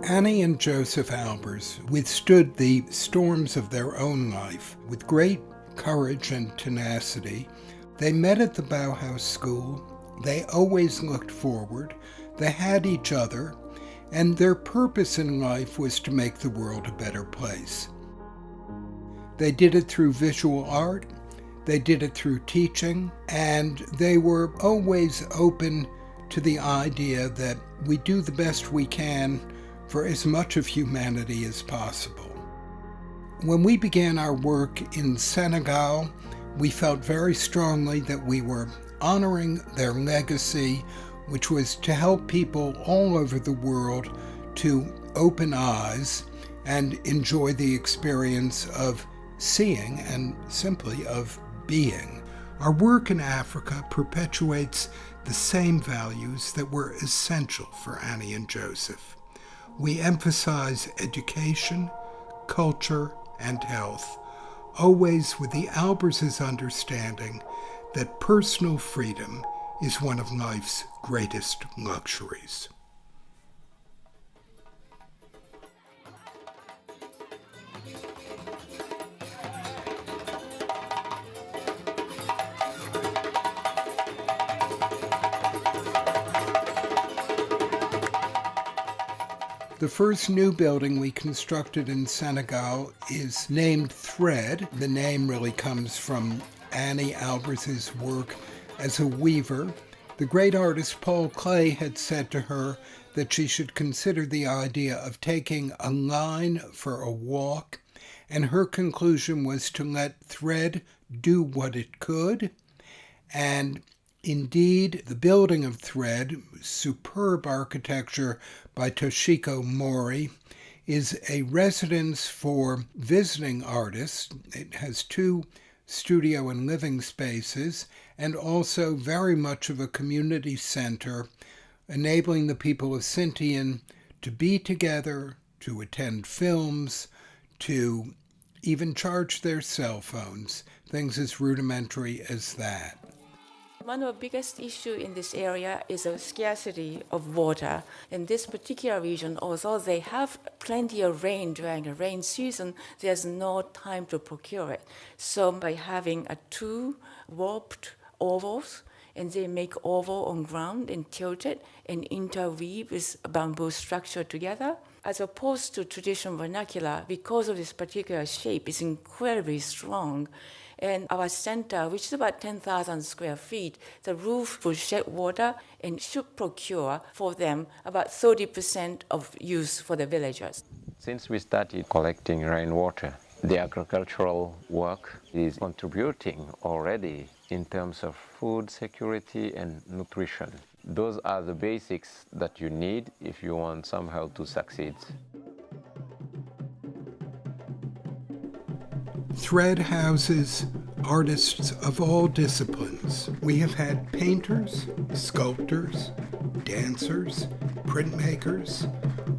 Annie and Joseph Albers withstood the storms of their own life with great courage and tenacity. They met at the Bauhaus School. They always looked forward. They had each other, and their purpose in life was to make the world a better place. They did it through visual art. They did it through teaching, and they were always open to the idea that we do the best we can for as much of humanity as possible. When we began our work in Senegal, we felt very strongly that we were honoring their legacy, which was to help people all over the world to open eyes and enjoy the experience of seeing and simply of being. Our work in Africa perpetuates the same values that were essential for Annie and Joseph. We emphasize education, culture, and health, always with the Albers' understanding that personal freedom is one of life's greatest luxuries. The first new building we constructed in Senegal is named Thread. The name really comes from Annie Albers' work as a weaver. The great artist Paul Klee had said to her that she should consider the idea of taking a line for a walk, and her conclusion was to let thread do what it could. And indeed, the building of Thread, superb architecture by Toshiko Mori, is a residence for visiting artists. It has 2 studio and living spaces, and also very much of a community center, enabling the people of Sintian to be together, to attend films, to even charge their cell phones, things as rudimentary as that. One of the biggest issues in this area is a scarcity of water. In this particular region, although they have plenty of rain during the rain season, there's no time to procure it. So by having 2 warped ovals, and they make oval on ground and tilt it and interweave with a bamboo structure together, as opposed to traditional vernacular, because of this particular shape, is incredibly strong. And our center, which is about 10,000 square feet, the roof will shed water and should procure for them about 30% of use for the villagers. Since we started collecting rainwater, the agricultural work is contributing already in terms of food security and nutrition. Those are the basics that you need if you want somehow to succeed. Thread houses artists of all disciplines. We have had painters, sculptors, dancers, printmakers,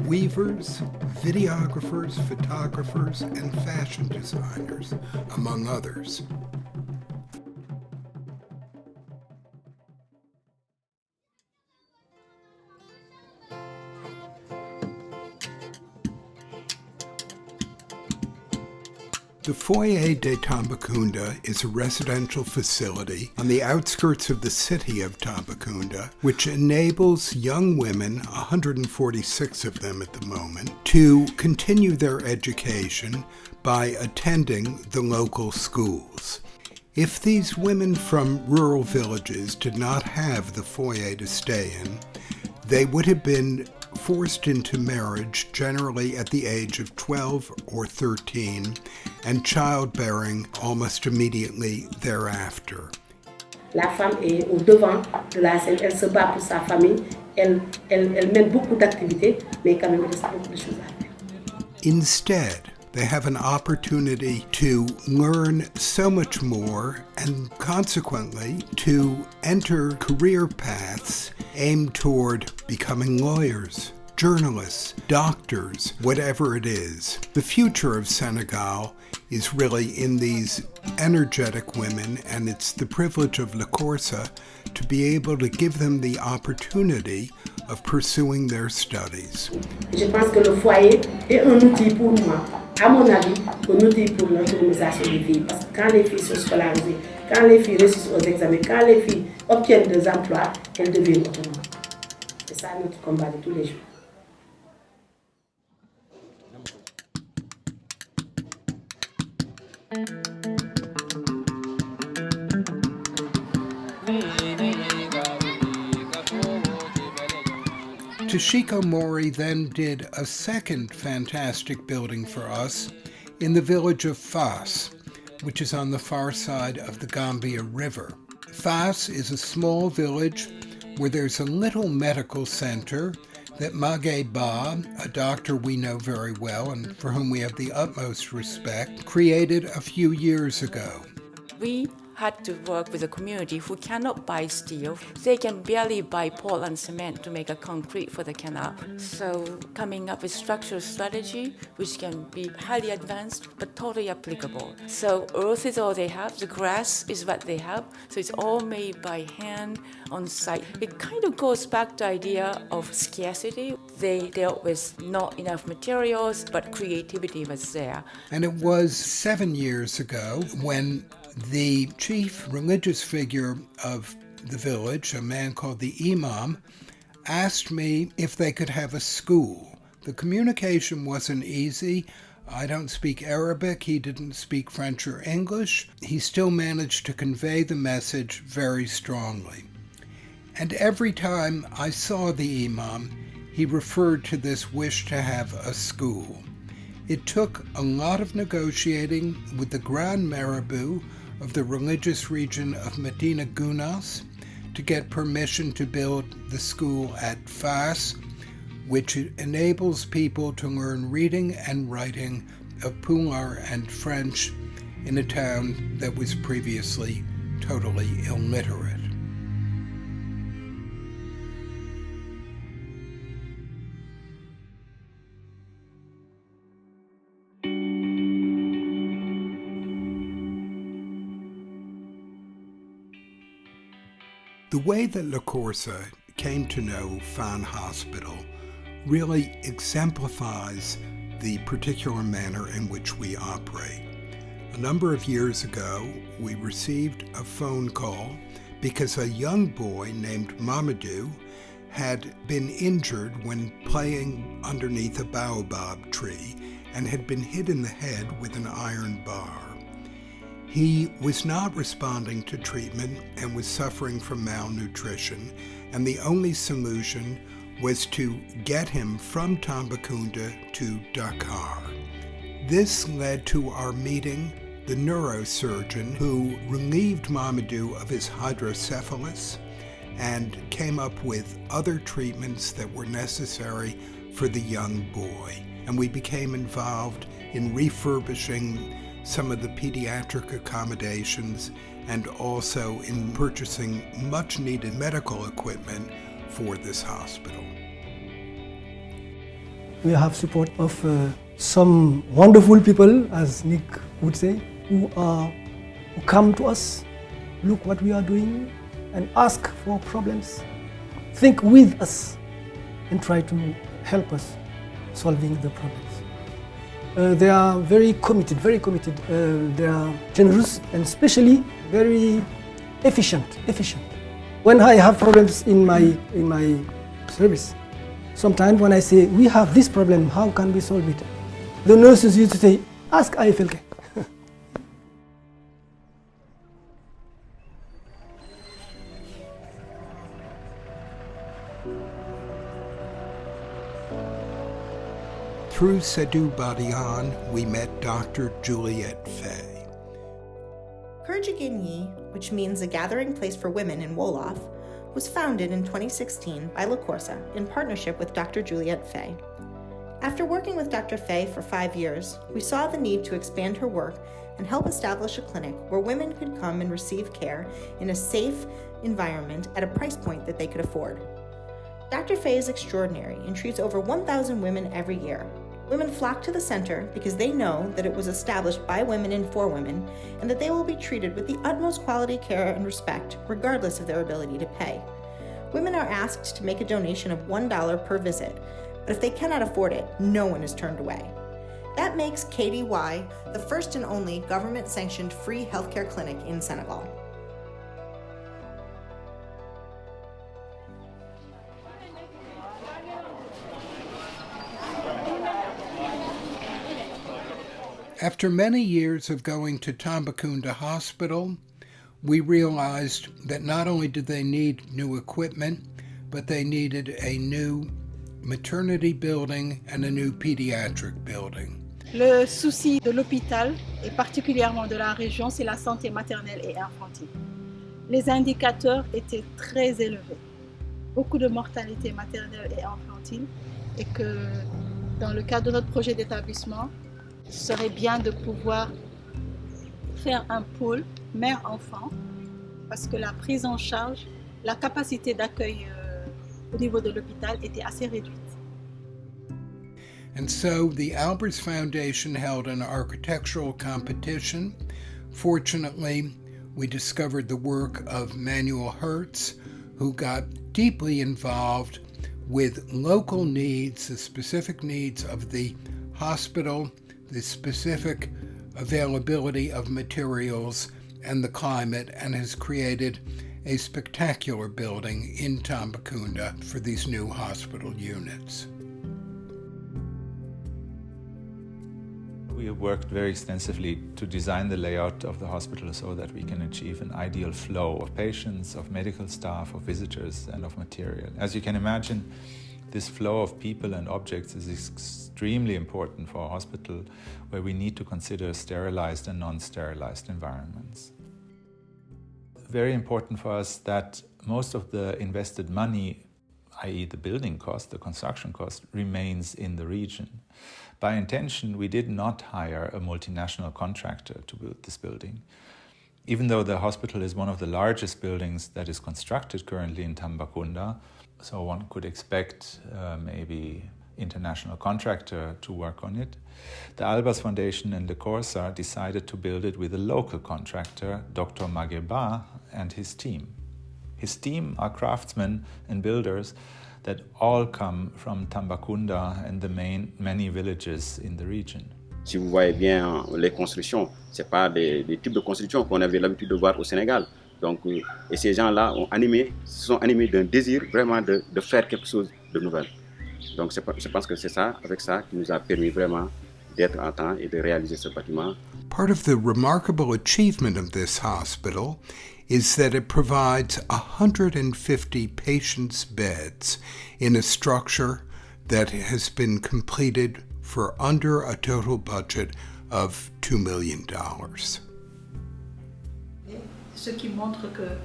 weavers, videographers, photographers, and fashion designers, among others. The Foyer de Tombakunda is a residential facility on the outskirts of the city of Tombakunda, which enables young women, 146 of them at the moment, to continue their education by attending the local schools. If these women from rural villages did not have the foyer to stay in, they would have been forced into marriage generally at the age of 12 or 13 and childbearing almost immediately thereafter. La femme est au devant de la scène, elle se bat pour sa famille, elle mène beaucoup d'activités, mais quand même il reste beaucoup de choses à faire. Instead, they have an opportunity to learn so much more and consequently to enter career paths aimed toward becoming lawyers, journalists, doctors, whatever it is. The future of Senegal is really in these energetic women, and it's the privilege of Korsa to be able to give them the opportunity of pursuing their studies. Je pense que le foyer est un outil pour moi, à mon avis, un outil pour l'autonomisation des filles. Parce que quand les filles sont scolarisées, quand les filles réussissent aux examens, quand les filles obtiennent des emplois, elles deviennent autonomes. C'est ça notre combat de tous les jours. Toshiko Mori then did a second fantastic building for us in the village of Fas, which is on the far side of the Gambia River. Fas is a small village where there's a little medical center that Mage Ba, a doctor we know very well and for whom we have the utmost respect, created a few years ago. We had to work with a community who cannot buy steel. They can barely buy Portland cement to make a concrete for the canal. So coming up with structural strategy, which can be highly advanced but totally applicable. So earth is all they have, the grass is what they have, so it's all made by hand on site. It kind of goes back to the idea of scarcity. They dealt with not enough materials, but creativity was there. And it was 7 years ago when the chief religious figure of the village, a man called the Imam, asked me if they could have a school. The communication wasn't easy. I don't speak Arabic. He didn't speak French or English. He still managed to convey the message very strongly. And every time I saw the Imam, he referred to this wish to have a school. It took a lot of negotiating with the Grand Marabout of the religious region of Medina Gounass to get permission to build the school at Fas, which enables people to learn reading and writing of Pulaar and French in a town that was previously totally illiterate. The way that La Korsa came to know Fan Hospital really exemplifies the particular manner in which we operate. A number of years ago, we received a phone call because a young boy named Mamadou had been injured when playing underneath a baobab tree and had been hit in the head with an iron bar. He was not responding to treatment and was suffering from malnutrition, and the only solution was to get him from Tombakunda to Dakar. This led to our meeting the neurosurgeon who relieved Mamadou of his hydrocephalus and came up with other treatments that were necessary for the young boy. And we became involved in refurbishing some of the pediatric accommodations and also in purchasing much needed medical equipment for this hospital. We have support of some wonderful people, as Nick would say, who come to us, look what we are doing and ask for problems, think with us and try to help us solving the problems. They are very committed, they are generous and especially very efficient. When I have problems in my service, sometimes when I say, we have this problem, how can we solve it? The nurses used to say, ask IFLK. Through Sedou Badian, we met Dr. Juliette Fay. Kurjigin, which means a gathering place for women in Wolof, was founded in 2016 by La Korsa in partnership with Dr. Juliette Fay. After working with Dr. Fay for 5 years, we saw the need to expand her work and help establish a clinic where women could come and receive care in a safe environment at a price point that they could afford. Dr. Fay is extraordinary and treats over 1,000 women every year. Women flock to the center because they know that it was established by women and for women, and that they will be treated with the utmost quality care and respect, regardless of their ability to pay. Women are asked to make a donation of $1 per visit, but if they cannot afford it, no one is turned away. That makes KDY the first and only government-sanctioned free healthcare clinic in Senegal. After many years of going to Tombakunda Hospital, we realized that not only did they need new equipment, but they needed a new maternity building and a new pediatric building. Le souci de l'hôpital, et particulièrement de la région, c'est la santé maternelle et infantile. Les indicateurs étaient très élevés. Beaucoup de mortalité maternelle et infantile, et que dans le cadre de notre projet d'établissement, ce serait bien de pouvoir faire un pôle mère-enfant, parce que la prise en charge, la capacité d'accueil au niveau de l'hôpital était assez réduite. And so the Albers Foundation held an architectural competition. Fortunately, we discovered the work of Manuel Hertz, who got deeply involved with local needs, the specific needs of the hospital, the specific availability of materials and the climate, and has created a spectacular building in Tombakunda for these new hospital units. We have worked very extensively to design the layout of the hospital so that we can achieve an ideal flow of patients, of medical staff, of visitors, and of material. As you can imagine, this flow of people and objects is extremely important for a hospital where we need to consider sterilized and non-sterilized environments. Very important for us that most of the invested money, i.e. the building cost, the construction cost, remains in the region. By intention, we did not hire a multinational contractor to build this building. Even though the hospital is one of the largest buildings that is constructed currently in Tombakunda, so one could expect maybe international contractor to work on it. The Albers Foundation and the Korsa decided to build it with a local contractor, Dr. Mageba, and his team. His team are craftsmen and builders that all come from Tombakunda and the many villages in the region. Si vous voyez bien les constructions, ce n'est pas des types de constructions qu'on avait l'habitude de voir au Sénégal. Donc, et ces gens-là se sont animés d'un désir vraiment de faire quelque chose de nouvel. Donc je pense que c'est ça, avec ça, qui nous a permis vraiment d'être en temps et de réaliser ce bâtiment. Part of the remarkable achievement of this hospital is that it provides 150 patients' beds in a structure that has been completed for under a total budget of $2 million. Ce qui montre que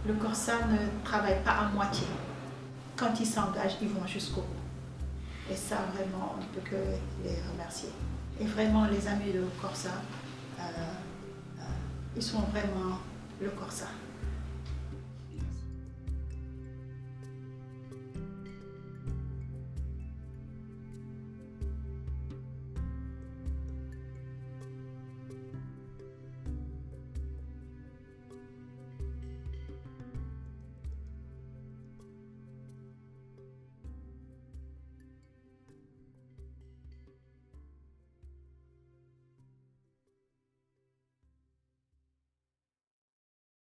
le Korsa ne travaille pas à moitié. Quand ils s'engagent, ils vont jusqu'au bout. Et ça, vraiment, on ne peut que les remercier. Et vraiment, les amis de Korsa, ils sont vraiment le Korsa.